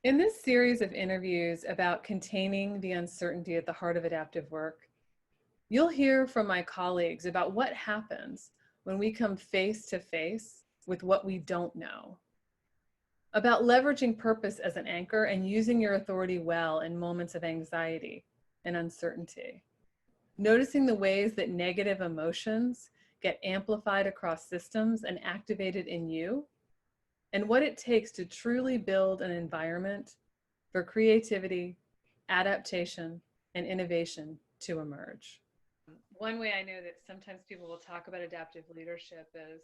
In this series of interviews about containing the uncertainty at the heart of adaptive work, you'll hear from my colleagues about what happens when we come face to face with what we don't know, about leveraging purpose as an anchor and using your authority well in moments of anxiety and uncertainty, noticing the ways that negative emotions get amplified across systems and activated in you, and what it takes to truly build an environment for creativity, adaptation, and innovation to emerge. One way I know that sometimes people will talk about adaptive leadership is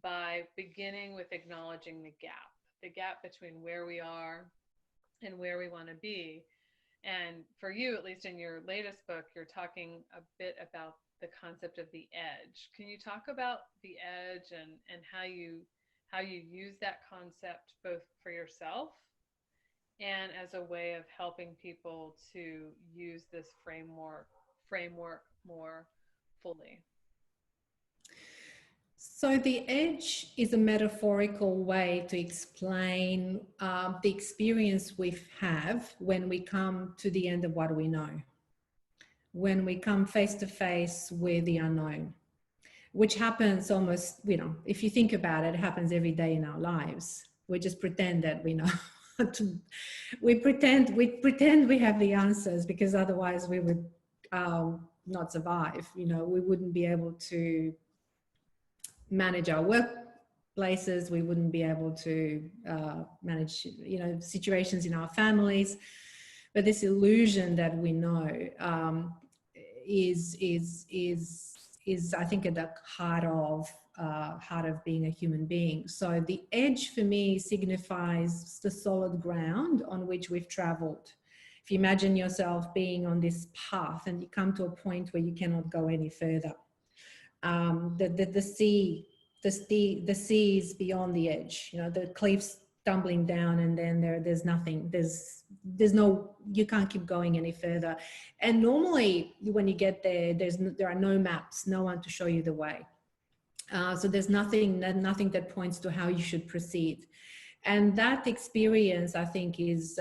by beginning with acknowledging the gap between where we are and where we want to be. And for you, at least in your latest book, you're talking a bit about the concept of the edge. Can you talk about the edge and how you use that concept both for yourself and as a way of helping people to use this framework more fully? So the edge is a metaphorical way to explain the experience we have when we come to the end of what we know, when we come face to face with the unknown, which happens almost, if you think about it, it happens every day in our lives. We just pretend that we know. we pretend we have the answers, because otherwise we would not survive. We wouldn't be able to manage our workplaces. We wouldn't be able to manage, situations in our families. But this illusion that we know is I think at the heart of being a human being. So the edge for me signifies the solid ground on which we've traveled. If you imagine yourself being on this path and you come to a point where you cannot go any further, the sea is beyond the edge. The cliffs tumbling down, and then there's nothing. There's no, you can't keep going any further. And normally when you get there, there are no maps, no one to show you the way. So there's nothing that points to how you should proceed. And that experience, I think, is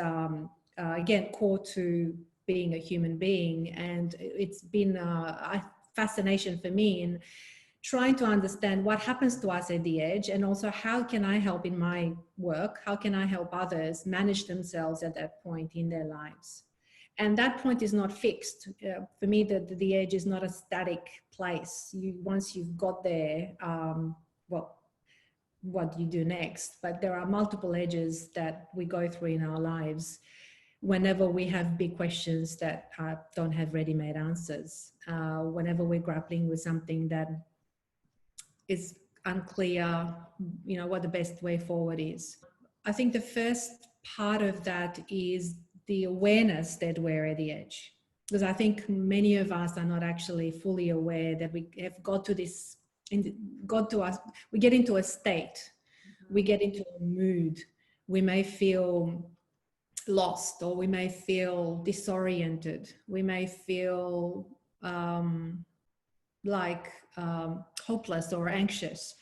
again core to being a human being. And it's been a fascination for me in trying to understand what happens to us at the edge, and also how can I help in my work, how can I help others manage themselves at that point in their lives. And that point is not fixed. For me, the edge is not a static place. Once you've got there, what do you do next? But there are multiple edges that we go through in our lives whenever we have big questions that don't have ready-made answers, whenever we're grappling with something that is unclear, what the best way forward is. I think the first part of that is the awareness that we're at the edge, because I think many of us are not actually fully aware that we have got to this, we get into a state, we get into a mood, we may feel lost, or we may feel disoriented, we may feel hopeless or anxious.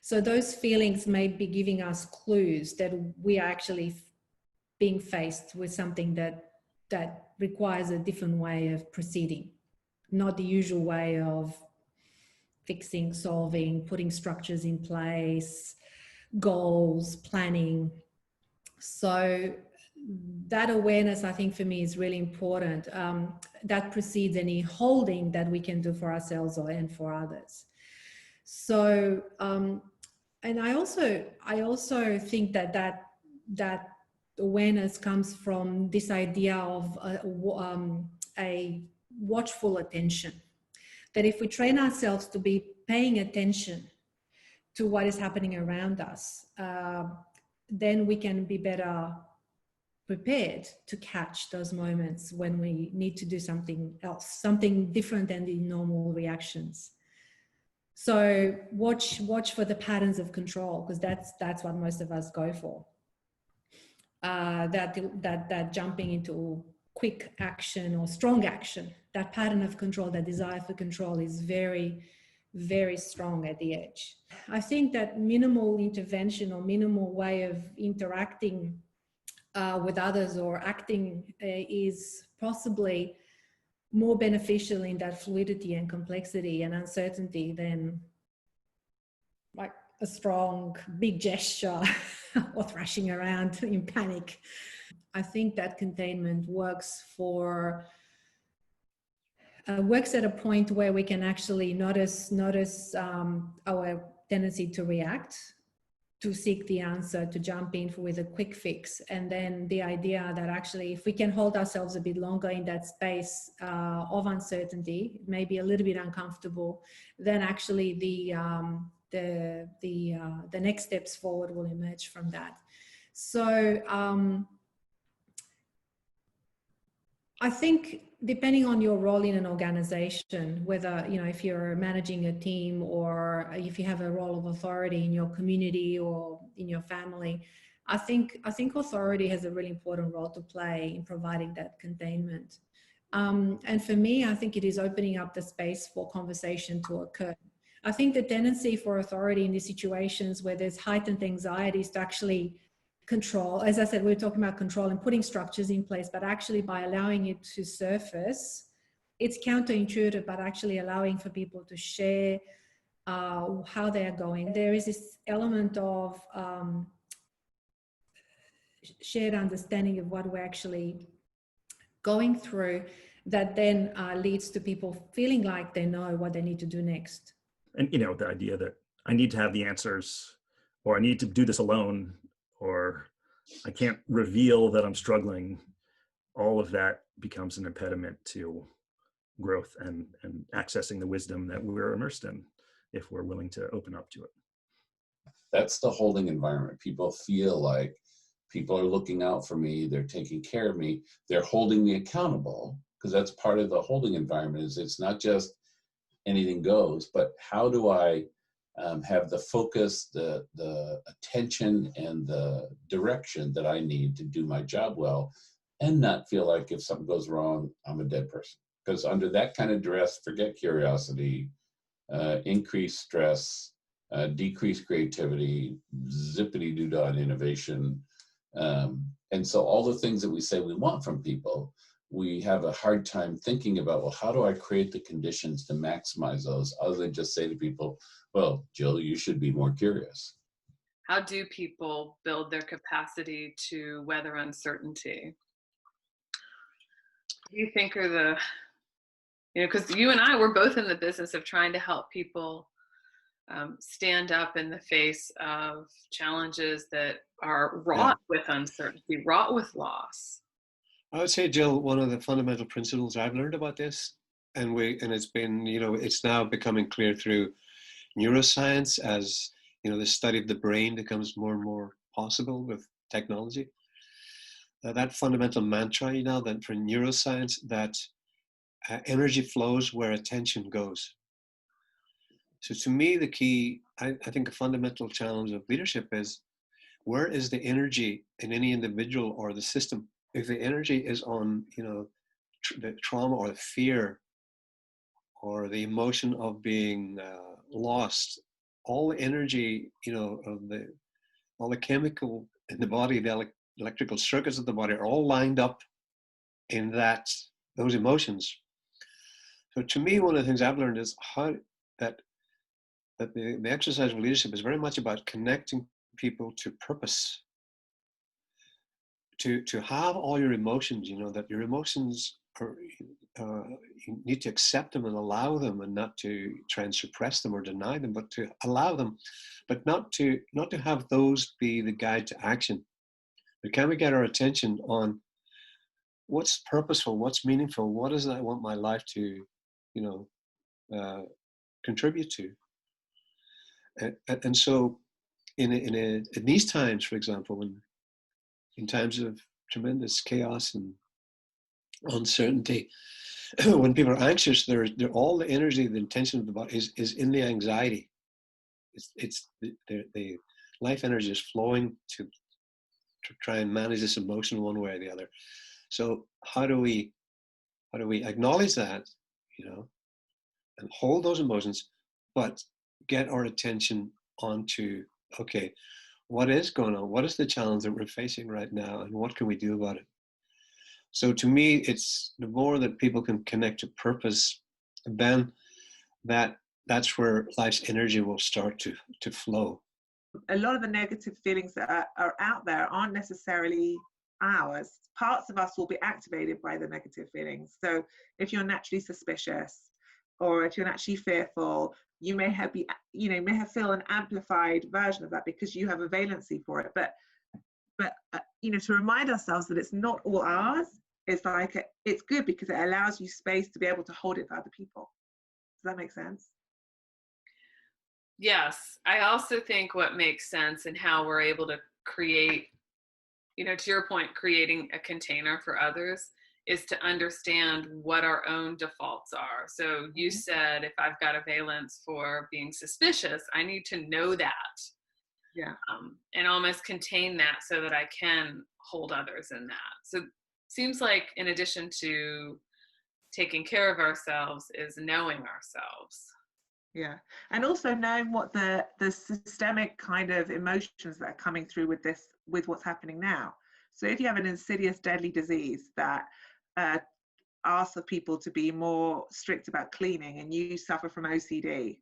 So those feelings may be giving us clues that we are actually being faced with something that requires a different way of proceeding, not the usual way of fixing, solving, putting structures in place, goals, planning. So that awareness, I think, for me is really important. That precedes any holding that we can do for ourselves and for others. So, and I also think that awareness comes from this idea of a watchful attention. That if we train ourselves to be paying attention to what is happening around us, then we can be better prepared to catch those moments when we need to do something else, something different than the normal reactions. So watch for the patterns of control, because that's what most of us go for. That jumping into quick action or strong action, that pattern of control, that desire for control is very, very strong at the edge. I think that minimal intervention or minimal way of interacting with others or acting is possibly more beneficial in that fluidity and complexity and uncertainty than like a strong big gesture or thrashing around in panic. I think that containment works at a point where we can actually notice our tendency to react, to seek the answer, to jump in with a quick fix. And then the idea that actually if we can hold ourselves a bit longer in that space of uncertainty, maybe a little bit uncomfortable, then actually the next steps forward will emerge from that. So I think depending on your role in an organization, whether, you know, if you're managing a team or if you have a role of authority in your community or in your family, I think authority has a really important role to play in providing that containment. And for me, I think it is opening up the space for conversation to occur. I think the tendency for authority in these situations where there's heightened anxiety is to actually control. As I said, we're talking about control and putting structures in place, but actually by allowing it to surface, it's counterintuitive, but actually allowing for people to share how they are going. There is this element of shared understanding of what we're actually going through that then leads to people feeling like they know what they need to do next. And, you know, the idea that I need to have the answers, or I need to do this alone, or I can't reveal that I'm struggling, all of that becomes an impediment to growth and accessing the wisdom that we're immersed in if we're willing to open up to it. That's the holding environment. People feel like people are looking out for me, they're taking care of me, they're holding me accountable, because that's part of the holding environment. Is it's not just anything goes, but how do I have the focus, the attention, and the direction that I need to do my job well, and not feel like if something goes wrong, I'm a dead person. Because under that kind of duress, forget curiosity, increased stress, decreased creativity, zippity-doo-dah on innovation. And so all the things that we say we want from people, we have a hard time thinking about, well, how do I create the conditions to maximize those, other than just say to people, well, Jill, you should be more curious. How do people build their capacity to weather uncertainty? What do you think are the, you know, because you and I, we're both in the business of trying to help people stand up in the face of challenges that are wrought with uncertainty, wrought with loss. I would say, Jill, one of the fundamental principles I've learned about this, and it's been, you know, it's now becoming clear through neuroscience as, you know, the study of the brain becomes more and more possible with technology. That fundamental mantra, you know, that for neuroscience, that energy flows where attention goes. So to me, the key, I think a fundamental challenge of leadership is, where is the energy in any individual or the system? If the energy is on, you know, the trauma or the fear or the emotion of being lost, all the energy, you know, all the chemical in the body, the electrical circuits of the body are all lined up in those emotions. So to me, one of the things I've learned is how that the exercise of leadership is very much about connecting people to purpose. To have all your emotions, you know, that your emotions are, you need to accept them and allow them, and not to try and suppress them or deny them, but to allow them, but not to have those be the guide to action. But can we get our attention on what's purposeful, what's meaningful, what is it I want my life to, you know, contribute to? And so in these times, for example, in times of tremendous chaos and uncertainty, when people are anxious, they're all the energy, the intention of the body is in the anxiety. It's the life energy is flowing to try and manage this emotion one way or the other. So how do we acknowledge that, you know, and hold those emotions, but get our attention onto, okay, what is going on? What is the challenge that we're facing right now? And what can we do about it? So to me, it's the more that people can connect to purpose, then that's where life's energy will start to flow. A lot of the negative feelings that are out there aren't necessarily ours. Parts of us will be activated by the negative feelings. So if you're naturally suspicious, or if you're naturally fearful, you may have feel an amplified version of that because you have a valency for it. But to remind ourselves that it's not all ours, it's good because it allows you space to be able to hold it for other people. Does that make sense? Yes. I also think what makes sense and how we're able to create, to your point, creating a container for others is to understand what our own defaults are. So you said, if I've got a valence for being suspicious, I need to know that. Yeah. And almost contain that so that I can hold others in that. So it seems like in addition to taking care of ourselves is knowing ourselves. Yeah. And also knowing what the systemic kind of emotions that are coming through with what's happening now. So if you have an insidious, deadly disease that asks of people to be more strict about cleaning and you suffer from OCD,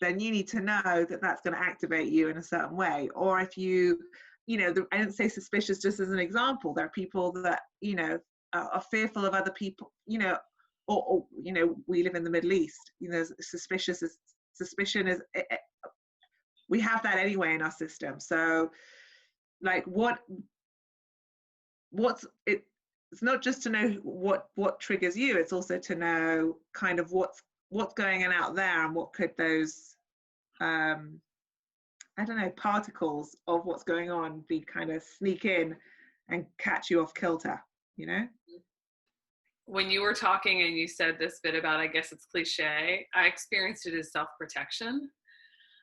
then you need to know that that's going to activate you in a certain way. Or if I didn't say suspicious just as an example. There are people that, are fearful of other people, or we live in the Middle East, suspicion is, we have that anyway in our system. So like it's not just to know what triggers you, it's also to know kind of what's going on out there and what could those particles of what's going on be kind of sneak in and catch you off kilter, When you were talking and you said this bit about, I guess it's cliche, I experienced it as self-protection.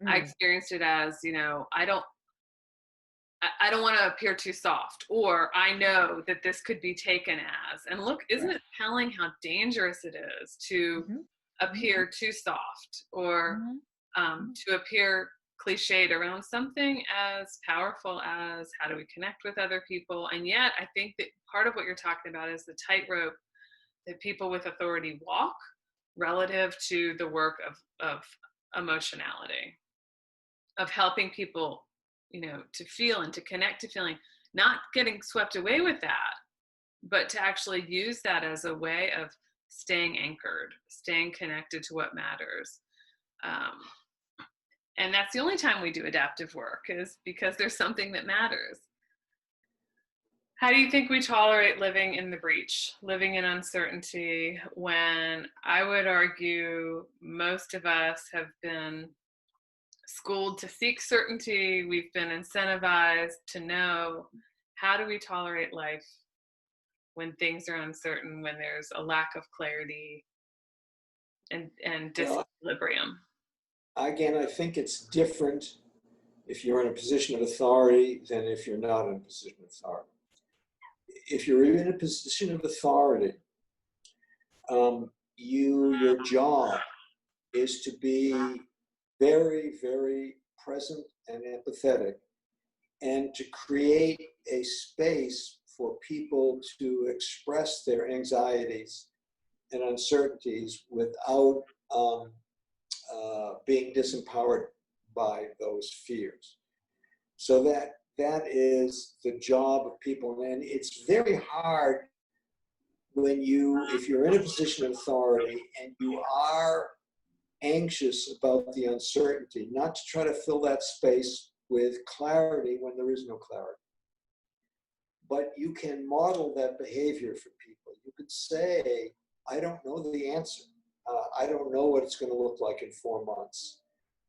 I experienced it as, I don't want to appear too soft, or I know that this could be taken as, and look, isn't it telling how dangerous it is to appear too soft or to appear cliched around something as powerful as how do we connect with other people? And yet I think that part of what you're talking about is the tightrope that people with authority walk relative to the work of emotionality, of helping people to feel and to connect to feeling, not getting swept away with that, but to actually use that as a way of staying anchored, staying connected to what matters. And that's the only time we do adaptive work, is because there's something that matters. How do you think we tolerate living in the breach, living in uncertainty, when I would argue most of us have been schooled to seek certainty, we've been incentivized to know? How do we tolerate life when things are uncertain, when there's a lack of clarity and disequilibrium? Again, I think it's different if you're in a position of authority than if you're not in a position of authority. If you're in a position of authority, your job is to be very, very present and empathetic, and to create a space for people to express their anxieties and uncertainties without being disempowered by those fears. So that is the job of people. And it's very hard if you're in a position of authority and you are anxious about the uncertainty, not to try to fill that space with clarity when there is no clarity. But you can model that behavior for people. You could say, I don't know the answer. I don't know what it's going to look like in 4 months,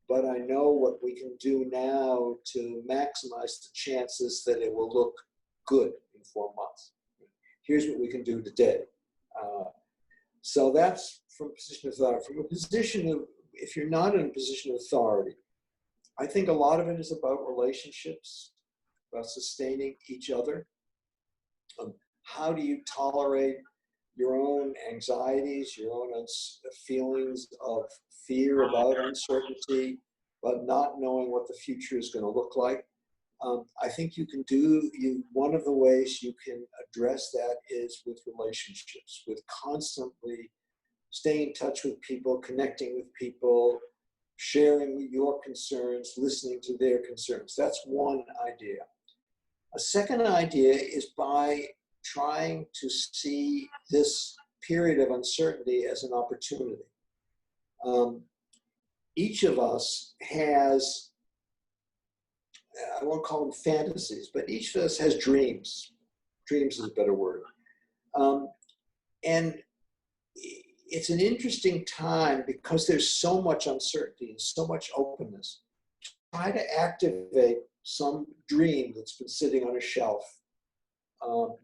but I know what we can do now to maximize the chances that it will look good in 4 months. Here's what we can do today. So that's from a position of authority. From a position of, if you're not in a position of authority, I think a lot of it is about relationships, about sustaining each other. How do you tolerate your own anxieties, your own feelings of fear about uncertainty, about not knowing what the future is going to look like? I think one of the ways you can address that is with relationships, with constantly staying in touch with people, connecting with people, sharing your concerns, listening to their concerns. That's one idea. A second idea is by trying to see this period of uncertainty as an opportunity. Each of us has, I won't call them fantasies, but each of us has dreams. Dreams is a better word. And it's an interesting time because there's so much uncertainty and so much openness. Try to activate some dream that's been sitting on a shelf.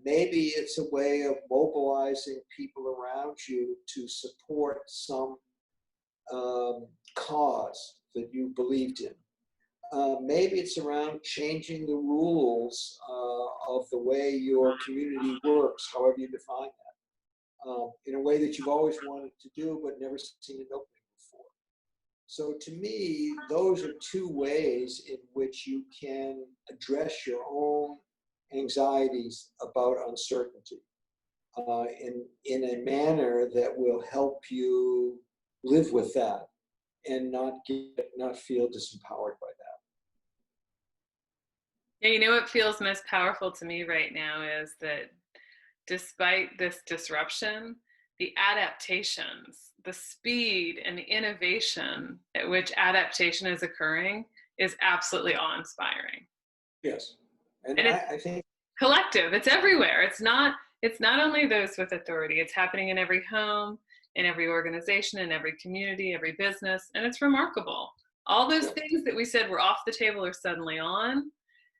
Maybe it's a way of mobilizing people around you to support some cause that you believed in. Maybe it's around changing the rules of the way your community works, however you define that, in a way that you've always wanted to do but never seen an opening before. So to me, those are two ways in which you can address your own anxieties about uncertainty in a manner that will help you live with that and not feel disempowered by that. Yeah, you know what feels most powerful to me right now is that despite this disruption, the adaptations, the speed and the innovation at which adaptation is occurring is absolutely awe-inspiring. Yes, and I think collective. It's everywhere. It's not only those with authority. It's happening in every home, in every organization, in every community, every business, and it's remarkable. All those things that we said were off the table are suddenly on.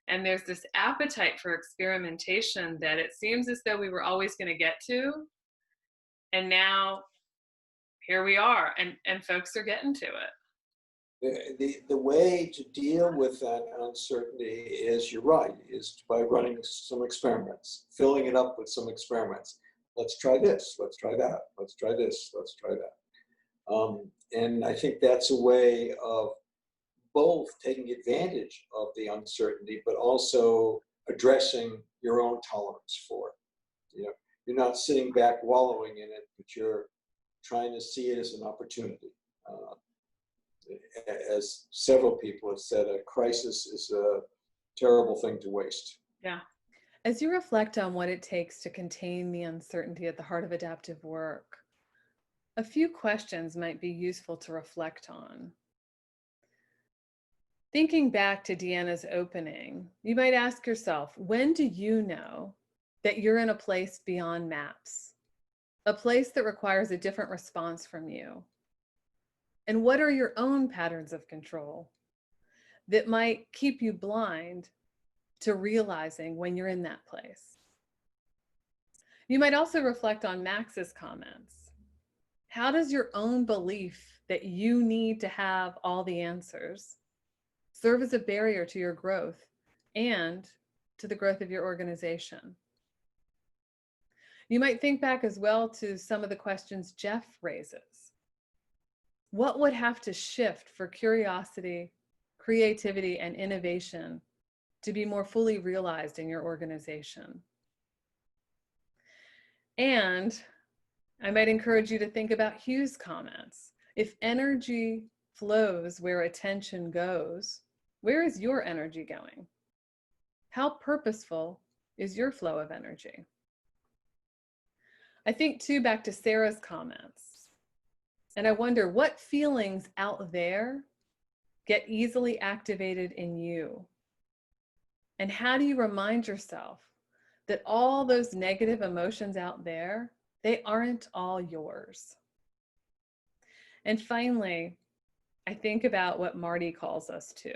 And there's this appetite for experimentation that it seems as though we were always going to get to. And now here we are, and folks are getting to it. The way to deal with that uncertainty is, you're right, is by running some experiments, filling it up with some experiments. Let's try this, let's try that, let's try this, let's try that. And I think that's a way of both taking advantage of the uncertainty, but also addressing your own tolerance for it. You know, you're not sitting back wallowing in it, but you're trying to see it as an opportunity. As several people have said, a crisis is a terrible thing to waste. Yeah. As you reflect on what it takes to contain the uncertainty at the heart of adaptive work, a few questions might be useful to reflect on. Thinking back to Deanna's opening, you might ask yourself, when do you know that you're in a place beyond maps, a place that requires a different response from you? And what are your own patterns of control that might keep you blind to realizing when you're in that place? You might also reflect on Max's comments. How does your own belief that you need to have all the answers serve as a barrier to your growth and to the growth of your organization? You might think back as well to some of the questions Jeff raises. What would have to shift for curiosity, creativity, and innovation to be more fully realized in your organization? And I might encourage you to think about Hugh's comments. If energy flows where attention goes, where is your energy going? How purposeful is your flow of energy? I think too back to Sarah's comments. And I wonder what feelings out there get easily activated in you? And how do you remind yourself that all those negative emotions out there, they aren't all yours? And finally, I think about what Marty calls us to.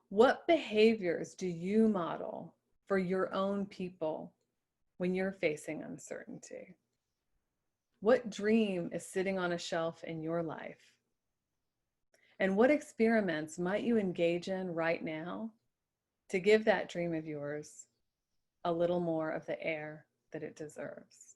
What behaviors do you model for your own people when you're facing uncertainty? What dream is sitting on a shelf in your life? And what experiments might you engage in right now to give that dream of yours a little more of the air that it deserves?